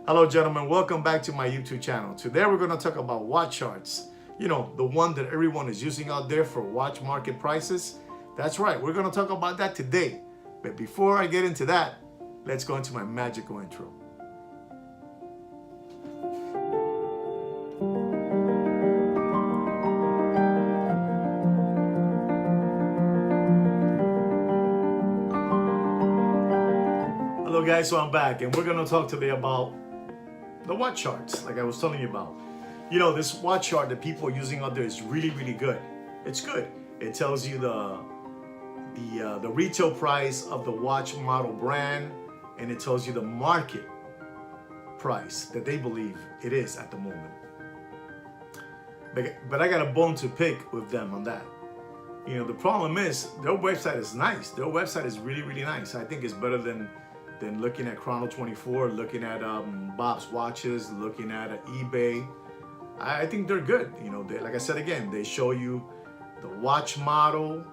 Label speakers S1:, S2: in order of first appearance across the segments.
S1: Hello, gentlemen. Welcome back to my YouTube channel. Today, we're going to talk about watch charts. You know, the one that everyone is using out there for watch market prices. That's right. We're going to talk about that today. But before I get into that, let's go into my magical intro. Hello, guys. So I'm back, and we're going to talk today about the watch charts, like I was telling you about. You know, this watch chart that people are using out there is really, really good. It's good. It tells you the retail price of the watch model brand, and it tells you the market price that they believe it is at the moment. But I got a bone to pick with them on that. You know, the problem is their website is nice. Their website is really, really nice. I think it's better than looking at Chrono24, looking at Bob's Watches, looking at eBay. I think they're good. You know, like I said again, they show you the watch model,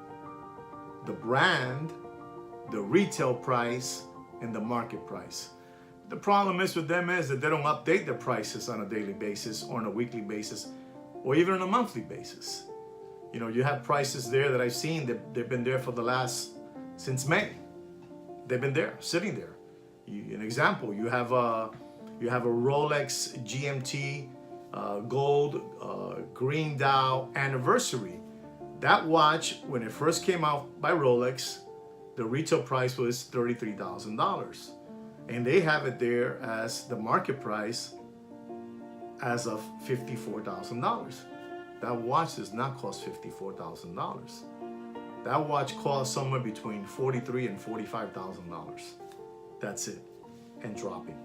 S1: the brand, the retail price, and the market price. The problem is with them is that they don't update their prices on a daily basis or on a weekly basis or even on a monthly basis. You know, you have prices there that I've seen that they've been there for since May. They've been there, sitting there. An example, you have a Rolex GMT gold green dial anniversary. That watch, when it first came out by Rolex, the retail price was $33,000, and they have it there as the market price as of $54,000. That watch does not cost $54,000. That watch costs somewhere between $43,000 and $45,000. That's it, and dropping.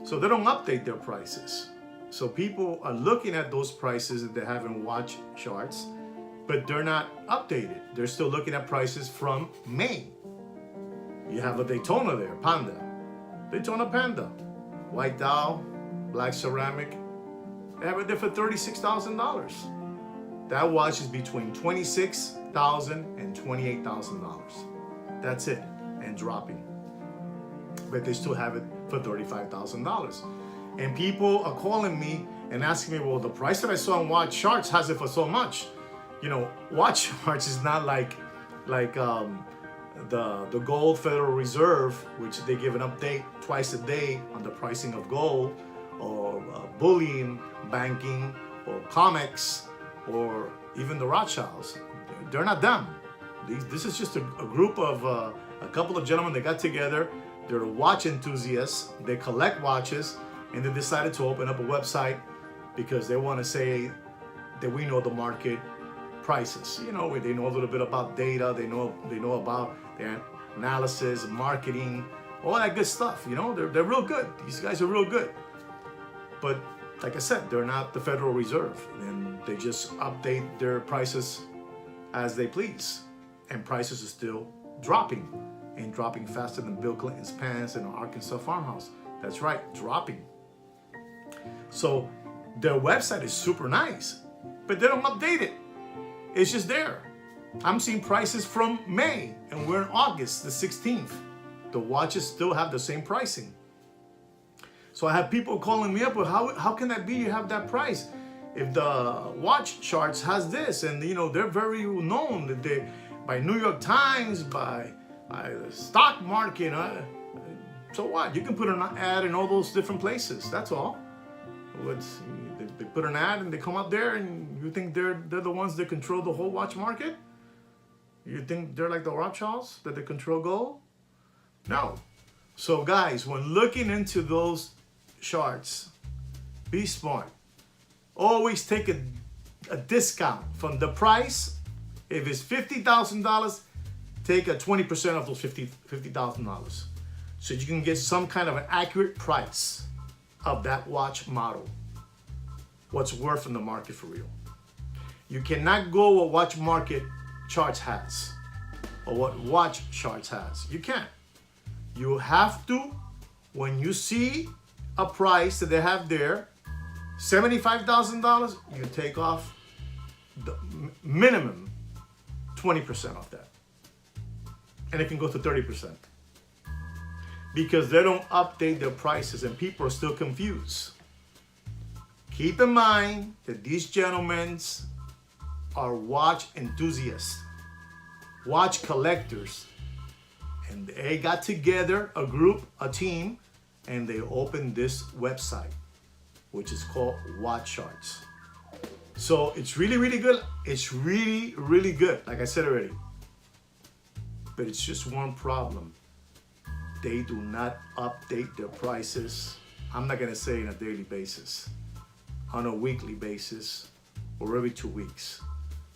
S1: So they don't update their prices. So people are looking at those prices that they have in watch charts, but they're not updated. They're still looking at prices from May. You have a Daytona there, Daytona Panda, white dial, black ceramic. They have it there for $36,000. That watch is between $26,000 and $28,000. That's it, and dropping. But they still have it for $35,000. And people are calling me and asking me, well, the price that I saw on watch charts has it for so much. You know, watch charts is not like the Gold Federal Reserve, which they give an update twice a day on the pricing of gold, or bullion banking, or comics, or even the Rothschilds. They're not them. This is just a group of a couple of gentlemen that got together. They're watch enthusiasts. They collect watches, and they decided to open up a website because they want to say that we know the market prices. You know, they know a little bit about data. They know about their analysis, marketing, all that good stuff. You know, they're real good. These guys are real good. But like I said, they're not the Federal Reserve, and they just update their prices as they please, and prices are still dropping, and dropping faster than Bill Clinton's pants in an Arkansas farmhouse. That's right, dropping. So their website is super nice, but they don't update it. It's just there. I'm seeing prices from May, and we're in August the 16th. The watches still have the same pricing. So I have people calling me up, well, how can that be you have that price? If the watch charts has this, and you know, they're very known that they, by New York Times, by the stock market, so what? You can put an ad in all those different places. That's all. They put an ad and they come up there, and you think they're the ones that control the whole watch market? You think they're like the Rothschilds, that they control gold? No. So guys, when looking into those charts, be smart. Always take a discount from the price. If it's $50,000, take a 20% of those $50,000, so you can get some kind of an accurate price of that watch model, what's worth in the market for real. You cannot go what watch market charts has, or what watch charts has. You can't. You have to, when you see a price that they have there, $75,000, you take off the minimum 20% off that. And it can go to 30%. because they don't update their prices and people are still confused. Keep in mind that these gentlemen are watch enthusiasts, watch collectors, and they got together, a group, a team, and they opened this website, which is called Watch Charts. So it's really, really good. It's really, really good, like I said already. But it's just one problem. They do not update their prices. I'm not gonna say on a daily basis, on a weekly basis, or every 2 weeks.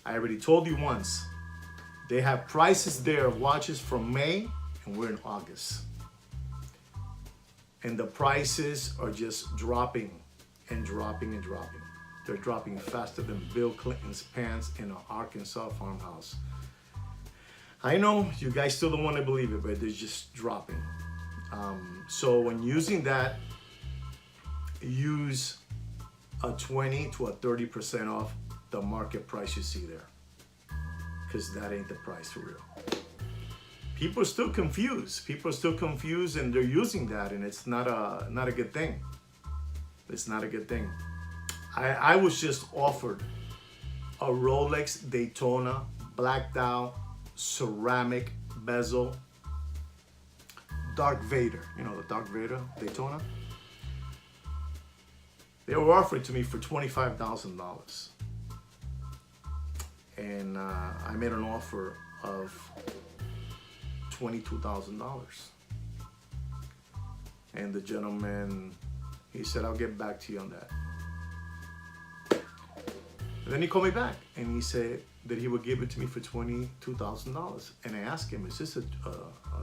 S1: I already told you once, they have prices there, watches from May, and we're in August. And the prices are just dropping and dropping and dropping. They're dropping faster than Bill Clinton's pants in an Arkansas farmhouse. I know you guys still don't want to believe it, but they're just dropping. So when using that, use a 20 to a 30% off the market price you see there, because that ain't the price for real. People are still confused. People are still confused, and they're using that, and it's not a good thing. It's not a good thing. I was just offered a Rolex Daytona blacked out ceramic bezel Dark Vader. You know, the Dark Vader Daytona. They were offering to me for $25,000. And I made an offer of $22,000. And the gentleman, he said, I'll get back to you on that. And then he called me back and he said that he would give it to me for $22,000. And I asked him, is this a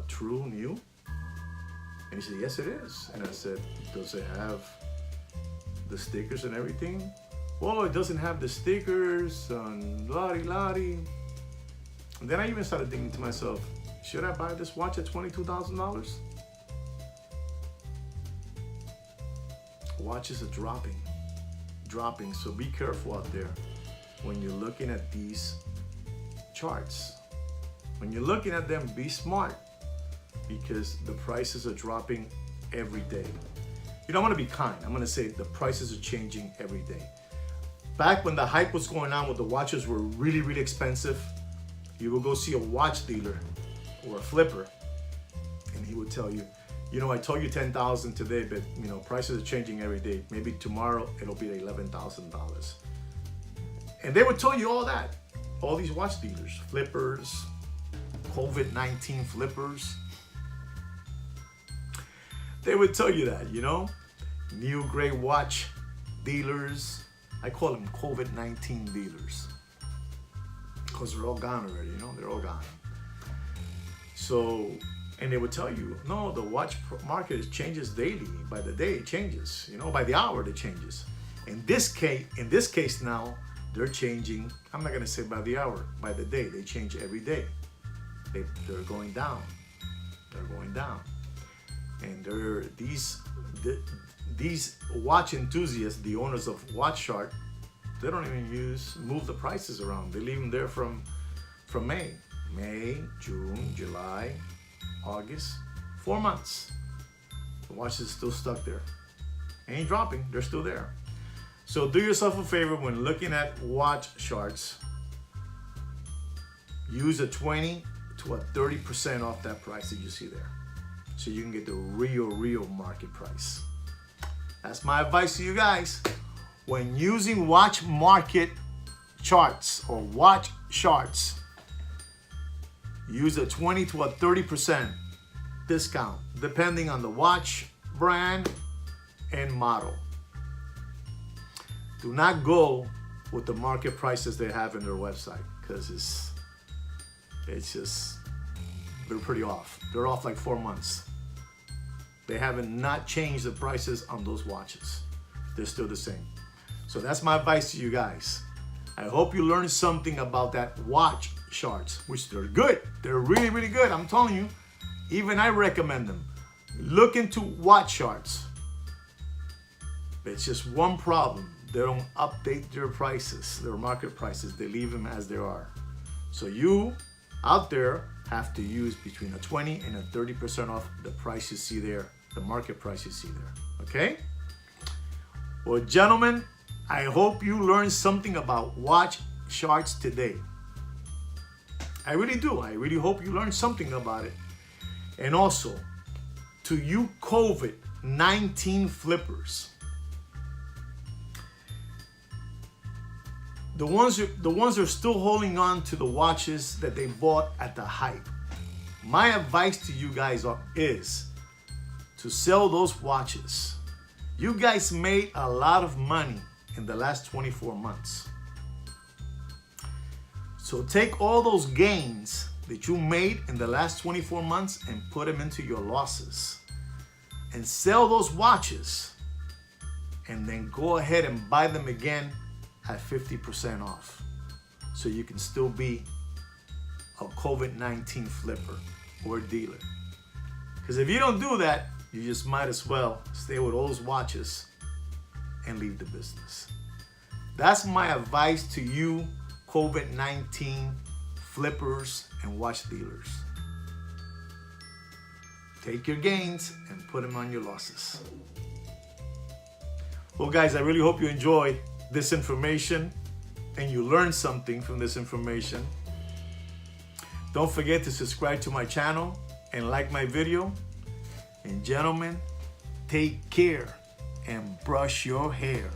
S1: true new? And he said, yes, it is. And I said, does it have the stickers and everything? Well, it doesn't have the stickers and lottie. And then I even started thinking to myself, should I buy this watch at $22,000? Watches are dropping. So be careful out there when you're looking at these charts. When you're looking at them, be smart, because the prices are dropping every day. You know, I'm gonna be kind. I'm gonna say the prices are changing every day. Back when the hype was going on, when the watches were really, really expensive, you would go see a watch dealer or a flipper, and he would tell you, you know, I told you $10,000 today, but you know, prices are changing every day. Maybe tomorrow it'll be $11,000. And they would tell you all that. All these watch dealers, flippers, COVID-19 flippers. They would tell you that, you know, new gray watch dealers. I call them COVID-19 dealers because they're all gone already, you know, they're all gone. So, and they would tell you, no, the watch market changes daily. By the day it changes, you know, by the hour it changes. In this case now, they're changing, I'm not gonna say by the hour, by the day. They change every day. They're going down. They're going down. And these watch enthusiasts, the owners of Watch Chart, they don't even move the prices around. They leave them there from May, June, July, August, 4 months. The watch is still stuck there. Ain't dropping, they're still there. So do yourself a favor when looking at watch charts, use a 20 to a 30% off that price that you see there, so you can get the real market price. That's my advice to you guys. When using watch market charts or watch charts, use a 20 to a 30% discount depending on the watch brand and model. Do not go with the market prices they have in their website, because it's just, they're pretty off. They're off like 4 months. They haven't not changed the prices on those watches. They're still the same. So that's my advice to you guys. I hope you learned something about that watch charts, which they're good. They're really, really good. I'm telling you, even I recommend them. Look into watch charts. It's just one problem. They don't update their prices, their market prices. They leave them as they are. So you out there have to use between a 20 and a 30% off the price you see there, the market price you see there, okay? Well, gentlemen, I hope you learned something about watch charts today. I really do. I really hope you learned something about it. And also, to you COVID-19 flippers, the ones that are still holding on to the watches that they bought at the hype, my advice to you guys is to sell those watches. You guys made a lot of money in the last 24 months. So take all those gains that you made in the last 24 months and put them into your losses. And sell those watches. And then go ahead and buy them again at 50% off. So you can still be a COVID-19 flipper or dealer. Because if you don't do that, you just might as well stay with all those watches and leave the business. That's my advice to you COVID-19 flippers and watch dealers. Take your gains and put them on your losses. Well, guys, I really hope you enjoyed this information and you learned something from this information. Don't forget to subscribe to my channel and like my video. And gentlemen, take care and brush your hair.